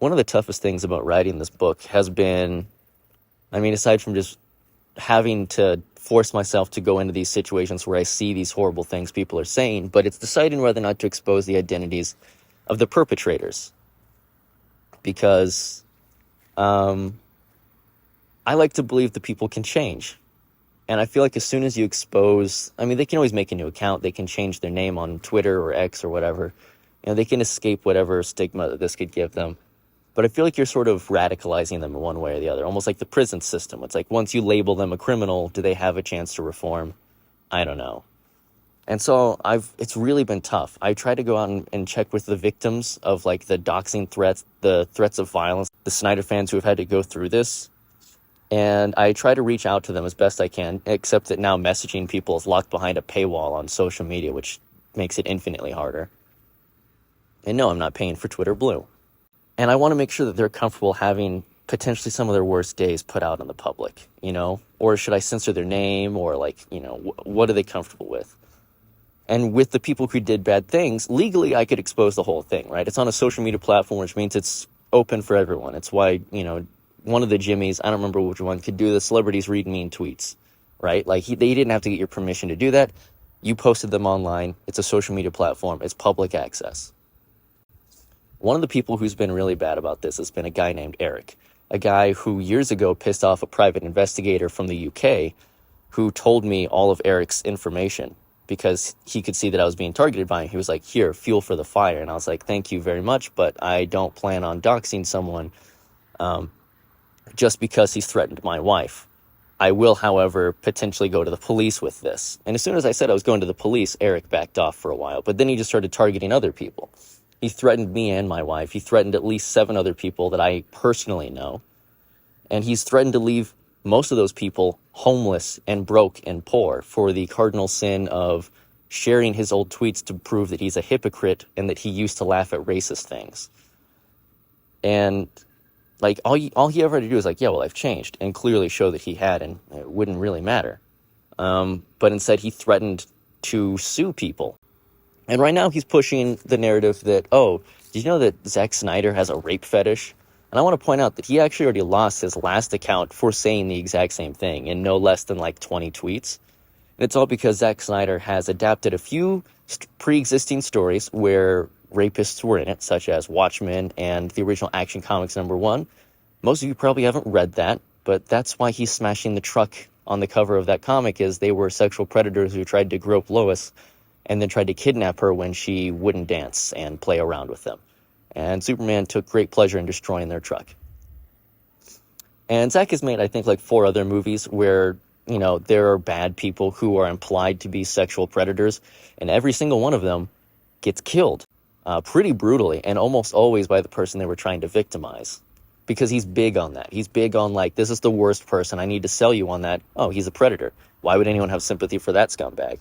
one of the toughest things about writing this book has been, I mean, aside from just having to force myself to go into these situations where I see these horrible things people are saying, but it's deciding whether or not to expose the identities of the perpetrators. Because I like to believe that people can change. And I feel like as soon as you expose, I mean, they can always make a new account. They can change their name on Twitter or X or whatever. You know, they can escape whatever stigma that this could give them. But I feel like you're sort of radicalizing them in one way or the other, almost like the prison system. It's like once you label them a criminal, do they have a chance to reform? I don't know. And so it's really been tough. I try to go out and check with the victims of like the doxing threats, the threats of violence, the Snyder fans who have had to go through this. And I try to reach out to them as best I can, except that now messaging people is locked behind a paywall on social media, which makes it infinitely harder. And no, I'm not paying for Twitter Blue. And I want to make sure that they're comfortable having potentially some of their worst days put out in the public, you know? Or should I censor their name? Or like, you know, what are they comfortable with? And with the people who did bad things, legally I could expose the whole thing, right? It's on a social media platform, which means it's open for everyone. It's why, you know, one of the Jimmys, I don't remember which one, could do the celebrities read mean tweets, right? Like they didn't have to get your permission to do that. You posted them online. It's a social media platform. It's public access. One of the people who's been really bad about this has been a guy named Eric, a guy who years ago pissed off a private investigator from the UK who told me all of Eric's information because he could see that I was being targeted by him. He was like, here, fuel for the fire. And I was like, thank you very much, but I don't plan on doxing someone just because he's threatened my wife. I will, however, potentially go to the police with this. And as soon as I said I was going to the police, Eric backed off for a while, but then he just started targeting other people. He threatened me and my wife. He threatened at least 7 other people that I personally know. And he's threatened to leave most of those people homeless and broke and poor for the cardinal sin of sharing his old tweets to prove that he's a hypocrite and that he used to laugh at racist things. And like all he ever had to do is like, yeah, well, I've changed, and clearly show that he had, and it wouldn't really matter. But instead he threatened to sue people. And right now he's pushing the narrative that, oh, did you know that Zack Snyder has a rape fetish? And I want to point out that he actually already lost his last account for saying the exact same thing in no less than like 20 tweets. And it's all because Zack Snyder has adapted a few pre-existing stories where rapists were in it, such as Watchmen and the original Action Comics #1. Most of you probably haven't read that, but that's why he's smashing the truck on the cover of that comic, is they were sexual predators who tried to grope Lois and then tried to kidnap her when she wouldn't dance and play around with them. And Superman took great pleasure in destroying their truck. And Zack has made, I think, like 4 other movies where, you know, there are bad people who are implied to be sexual predators, and every single one of them gets killed pretty brutally, and almost always by the person they were trying to victimize. Because he's big on that. He's big on, like, this is the worst person. I need to sell you on that. Oh, he's a predator. Why would anyone have sympathy for that scumbag?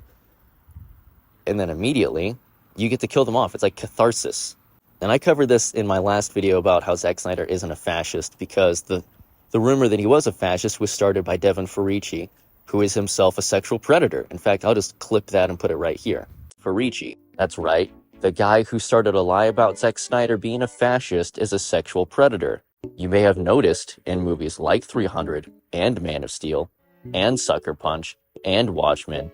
And then immediately, you get to kill them off. It's like catharsis. And I covered this in my last video about how Zack Snyder isn't a fascist, because the rumor that he was a fascist was started by Devin Farici, who is himself a sexual predator. In fact, I'll just clip that and put it right here. Farici, that's right. The guy who started a lie about Zack Snyder being a fascist is a sexual predator. You may have noticed in movies like 300 and Man of Steel and Sucker Punch and Watchmen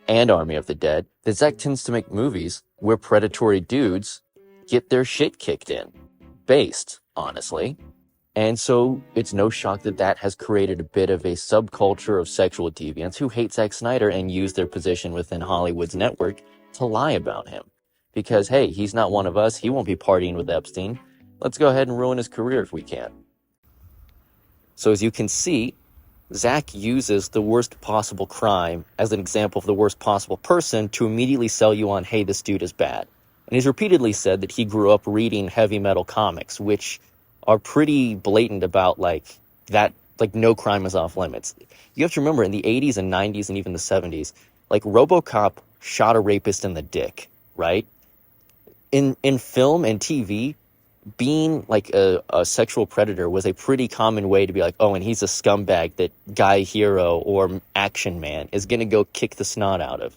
and Army of the Dead that Zack tends to make movies where predatory dudes get their shit kicked in. Based, honestly. And so it's no shock that that has created a bit of a subculture of sexual deviants who hate Zack Snyder and use their position within Hollywood's network to lie about him. Because, hey, he's not one of us. He won't be partying with Epstein. Let's go ahead and ruin his career if we can. So as you can see, Zack uses the worst possible crime as an example of the worst possible person to immediately sell you on, hey, this dude is bad. And he's repeatedly said that he grew up reading heavy metal comics, which are pretty blatant about, like, that, like, no crime is off limits. You have to remember, in the 80s and 90s and even the 70s, like, RoboCop shot a rapist in the dick, right? In film and TV, being, like, a sexual predator was a pretty common way to be like, oh, and he's a scumbag that Guy Hero or Action Man is going to go kick the snot out of.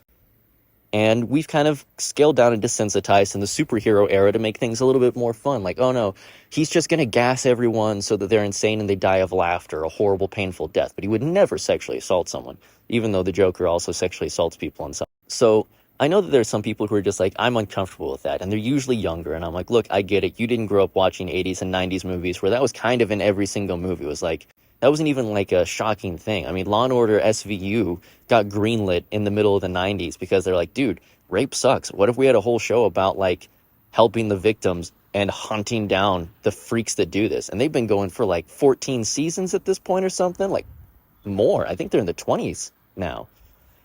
And we've kind of scaled down and desensitized in the superhero era to make things a little bit more fun. Like, oh no, he's just going to gas everyone so that they're insane and they die of laughter, a horrible, painful death. But he would never sexually assault someone, even though the Joker also sexually assaults people and stuff. So I know that there's some people who are just like, I'm uncomfortable with that. And they're usually younger. And I'm like, look, I get it. You didn't grow up watching 80s and 90s movies where that was kind of in every single movie. It was like, that wasn't even like a shocking thing. I mean, Law & Order SVU got greenlit in the middle of the 90s because they're like, dude, rape sucks. What if we had a whole show about like helping the victims and hunting down the freaks that do this? And they've been going for like 14 seasons at this point or something, like more. I think they're in the 20s now.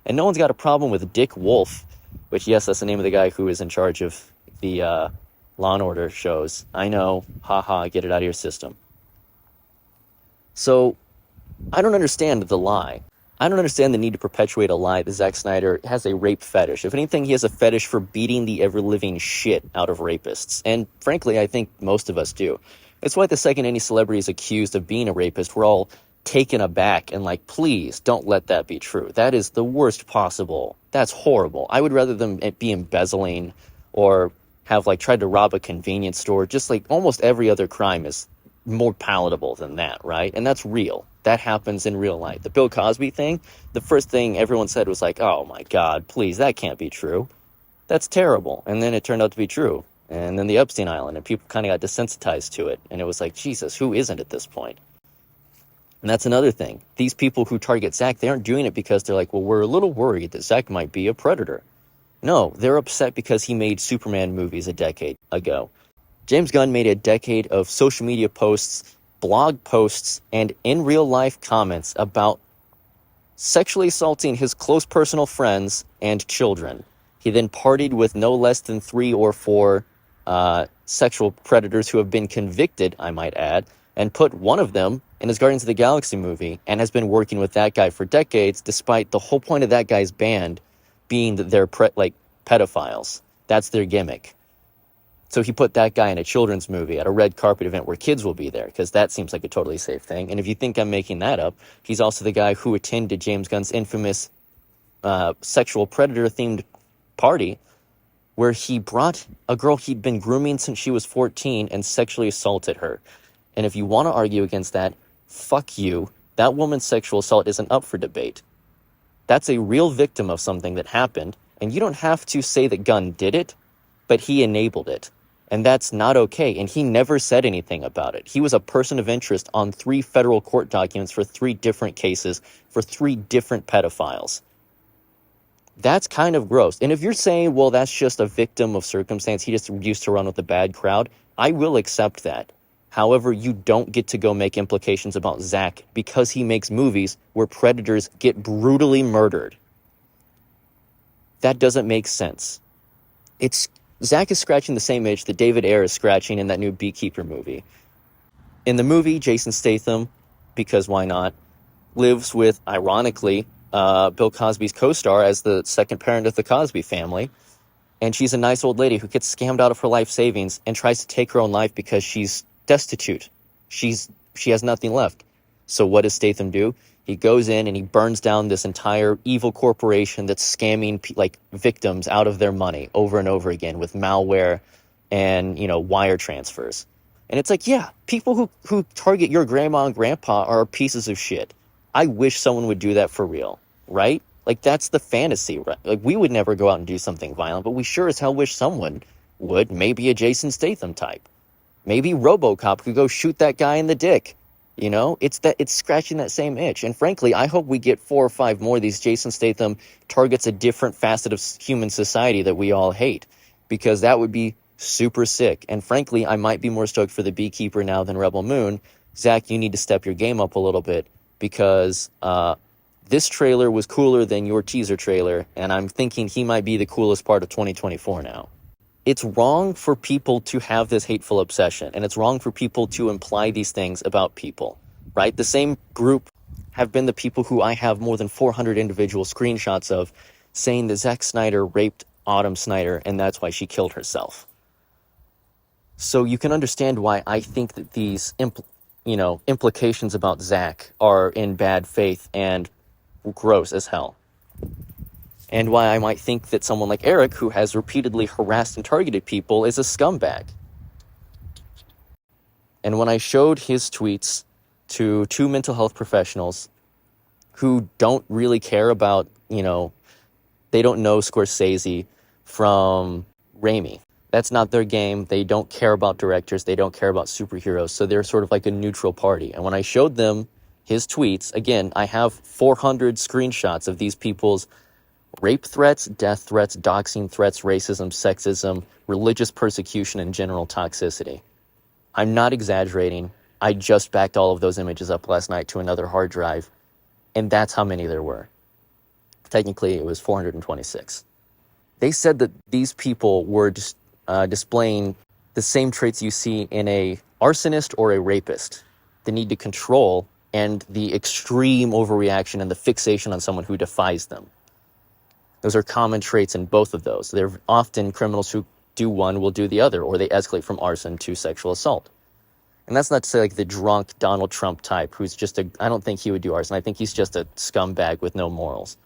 And no one's got a problem with Dick Wolf, which, yes, that's the name of the guy who is in charge of the Law & Order shows. I know, haha, get it out of your system. So, I don't understand the lie. I don't understand the need to perpetuate a lie that Zack Snyder has a rape fetish. If anything, he has a fetish for beating the ever-living shit out of rapists. And frankly, I think most of us do. It's why the second any celebrity is accused of being a rapist, we're all taken aback and like, please don't let that be true. That is the worst possible. That's horrible. I would rather them be embezzling or have like tried to rob a convenience store. Just like almost every other crime is more palatable than that, right? And that's real. That happens in real life. The Bill Cosby thing, the first thing everyone said was like, oh my God, please, that can't be true. That's terrible. And then it turned out to be true. And then the Epstein Island, and people kind of got desensitized to it. And it was like, Jesus, who isn't at this point? And that's another thing. These people who target Zack, they aren't doing it because they're like, well, we're a little worried that Zack might be a predator. No, they're upset because he made Superman movies a decade ago. James Gunn made a decade of social media posts, blog posts, and in real life comments about sexually assaulting his close personal friends and children. He then partied with no less than 3 or 4 sexual predators who have been convicted, I might add, and put one of them in his Guardians of the Galaxy movie and has been working with that guy for decades, despite the whole point of that guy's band being that they're pedophiles. That's their gimmick. So he put that guy in a children's movie at a red carpet event where kids will be there, because that seems like a totally safe thing. And if you think I'm making that up, he's also the guy who attended James Gunn's infamous sexual predator-themed party where he brought a girl he'd been grooming since she was 14 and sexually assaulted her. And if you want to argue against that, fuck you. That woman's sexual assault isn't up for debate. That's a real victim of something that happened, and you don't have to say that Gunn did it, but he enabled it. And that's not okay. And he never said anything about it. He was a person of interest on 3 federal court documents for 3 different cases for 3 different pedophiles. That's kind of gross. And if you're saying, well, that's just a victim of circumstance, he just used to run with a bad crowd, I will accept that. However, you don't get to go make implications about Zack because he makes movies where predators get brutally murdered. That doesn't make sense. Zack is scratching the same itch that David Ayer is scratching in that new Beekeeper movie. In the movie, Jason Statham, because why not, lives with, ironically, Bill Cosby's co-star as the second parent of the Cosby family. And she's a nice old lady who gets scammed out of her life savings and tries to take her own life because she's destitute. She has nothing left. So what does Statham do? He goes in and he burns down this entire evil corporation that's scamming victims out of their money over and over again with malware and, wire transfers. And it's like, yeah, people who target your grandma and grandpa are pieces of shit. I wish someone would do that for real, right? Like, that's the fantasy, right? Like, we would never go out and do something violent, but we sure as hell wish someone would. Maybe a Jason Statham type. Maybe RoboCop could go shoot that guy in the dick. It's scratching that same itch. And frankly, I hope we get 4 or 5 more of these. Jason Statham targets a different facet of human society that we all hate, because that would be super sick. And frankly, I might be more stoked for the Beekeeper now than Rebel Moon. Zack, you need to step your game up a little bit, because this trailer was cooler than your teaser trailer, and I'm thinking he might be the coolest part of 2024 now. It's wrong for people to have this hateful obsession, and it's wrong for people to imply these things about people, right? The same group have been the people who I have more than 400 individual screenshots of saying that Zack Snyder raped Autumn Snyder, and that's why she killed herself. So you can understand why I think that these implications about Zack are in bad faith and gross as hell. and why I might think that someone like Eric, who has repeatedly harassed and targeted people, is a scumbag. And when I showed his tweets to two mental health professionals who don't really care about, they don't know Scorsese from Raimi. That's not their game. They don't care about directors. They don't care about superheroes. So they're sort of like a neutral party. And when I showed them his tweets, again, I have 400 screenshots of these people's rape threats, death threats, doxing threats, racism, sexism, religious persecution, and general toxicity. I'm not exaggerating. I just backed all of those images up last night to another hard drive, and that's how many there were. Technically, it was 426. They said that these people were displaying the same traits you see in a arsonist or a rapist: the need to control and the extreme overreaction and the fixation on someone who defies them. Those are common traits in both of those. They're often criminals who do one will do the other, or they escalate from arson to sexual assault. And that's not to say like the drunk Donald Trump type who's I don't think he would do arson. I think he's just a scumbag with no morals.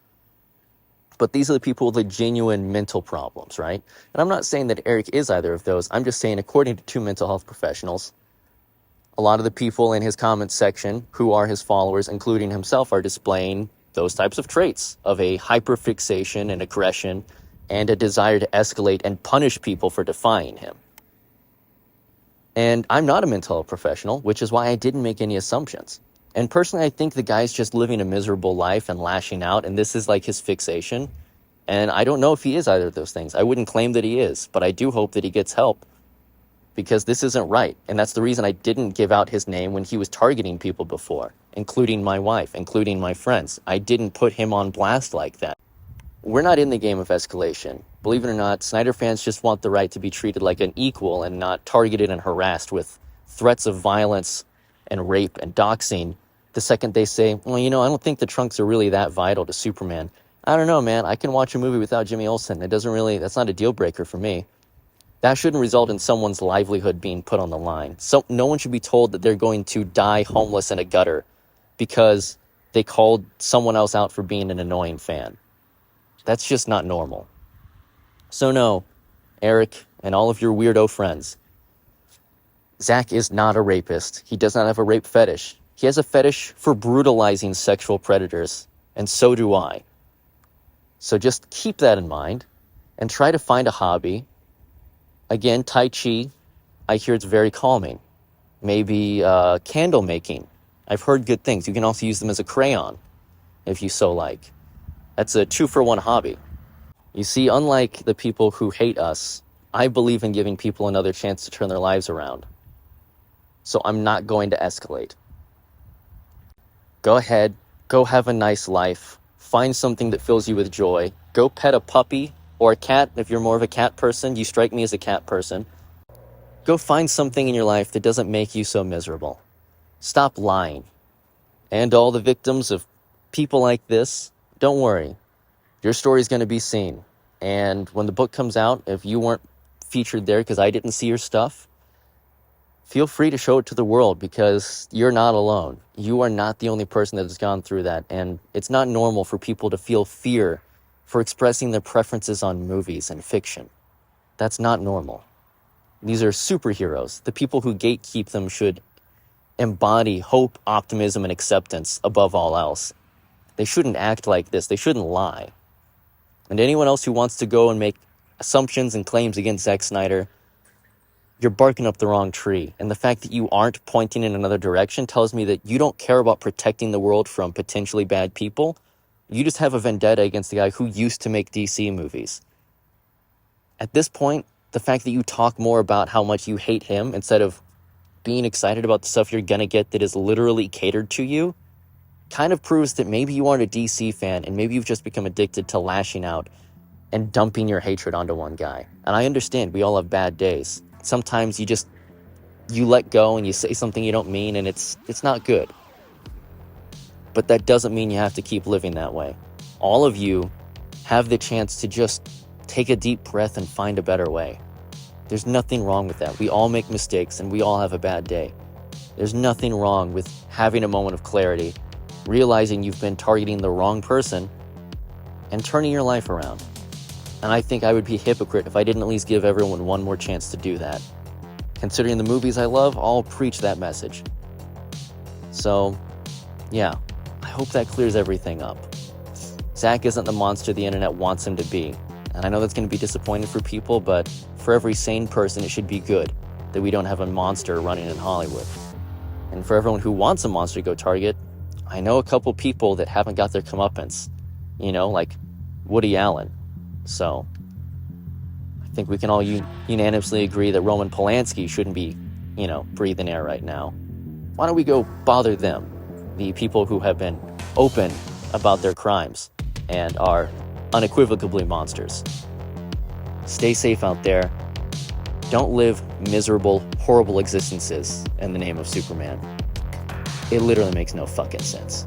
But these are the people with the genuine mental problems, right? And I'm not saying that Eric is either of those. I'm just saying, according to two mental health professionals, a lot of the people in his comments section who are his followers, including himself, are displaying those types of traits of a hyperfixation and aggression and a desire to escalate and punish people for defying him. And I'm not a mental health professional, which is why I didn't make any assumptions. And personally, I think the guy's just living a miserable life and lashing out, and this is like his fixation. And I don't know if he is either of those things. I wouldn't claim that he is, but I do hope that he gets help, because this isn't right. And that's the reason I didn't give out his name when he was targeting people before, including my wife, including my friends. I didn't put him on blast like that. We're not in the game of escalation. Believe it or not, Snyder fans just want the right to be treated like an equal and not targeted and harassed with threats of violence and rape and doxing the second they say, well, I don't think the trunks are really that vital to Superman. I don't know, man. I can watch a movie without Jimmy Olsen. That's not a deal breaker for me. That shouldn't result in someone's livelihood being put on the line. So no one should be told that they're going to die homeless in a gutter because they called someone else out for being an annoying fan. That's just not normal. So no, Eric and all of your weirdo friends, Zack is not a rapist. He does not have a rape fetish. He has a fetish for brutalizing sexual predators, and so do I. So just keep that in mind and try to find a hobby. Again, Tai Chi, I hear it's very calming. Maybe candle making. I've heard good things. You can also use them as a crayon, if you so like. That's a 2-for-1 hobby. You see, unlike the people who hate us, I believe in giving people another chance to turn their lives around. So I'm not going to escalate. Go ahead, go have a nice life. Find something that fills you with joy. Go pet a puppy or a cat. If you're more of a cat person, you strike me as a cat person. Go find something in your life that doesn't make you so miserable. Stop lying. And all the victims of people like this, don't worry. Your story's going to be seen. And when the book comes out, if you weren't featured there because I didn't see your stuff, feel free to show it to the world, because you're not alone. You are not the only person that has gone through that. And it's not normal for people to feel fear for expressing their preferences on movies and fiction. That's not normal. These are superheroes. The people who gatekeep them should embody hope, optimism, and acceptance above all else. They shouldn't act like this. They shouldn't lie. And anyone else who wants to go and make assumptions and claims against Zack Snyder, you're barking up the wrong tree. And the fact that you aren't pointing in another direction tells me that you don't care about protecting the world from potentially bad people. You just have a vendetta against the guy who used to make DC movies. At this point, the fact that you talk more about how much you hate him instead of being excited about the stuff you're gonna get that is literally catered to you kind of proves that maybe you aren't a DC fan, and maybe you've just become addicted to lashing out and dumping your hatred onto one guy. And I understand we all have bad days. Sometimes you let go and you say something you don't mean, and it's not good. But that doesn't mean you have to keep living that way. All of you have the chance to just take a deep breath and find a better way. There's nothing wrong with that. We all make mistakes and we all have a bad day. There's nothing wrong with having a moment of clarity, realizing you've been targeting the wrong person, and turning your life around. And I think I would be a hypocrite if I didn't at least give everyone one more chance to do that. Considering the movies I love all preach that message. So, yeah, I hope that clears everything up. Zack isn't the monster the internet wants him to be. And I know that's going to be disappointing for people, but for every sane person, it should be good that we don't have a monster running in Hollywood. And for everyone who wants a monster to go target, I know a couple people that haven't got their comeuppance, like Woody Allen. So I think we can all unanimously agree that Roman Polanski shouldn't be, breathing air right now. Why don't we go bother them, the people who have been open about their crimes and are unequivocally monsters. Stay safe out there. Don't live miserable, horrible existences in the name of Superman. It literally makes no fucking sense.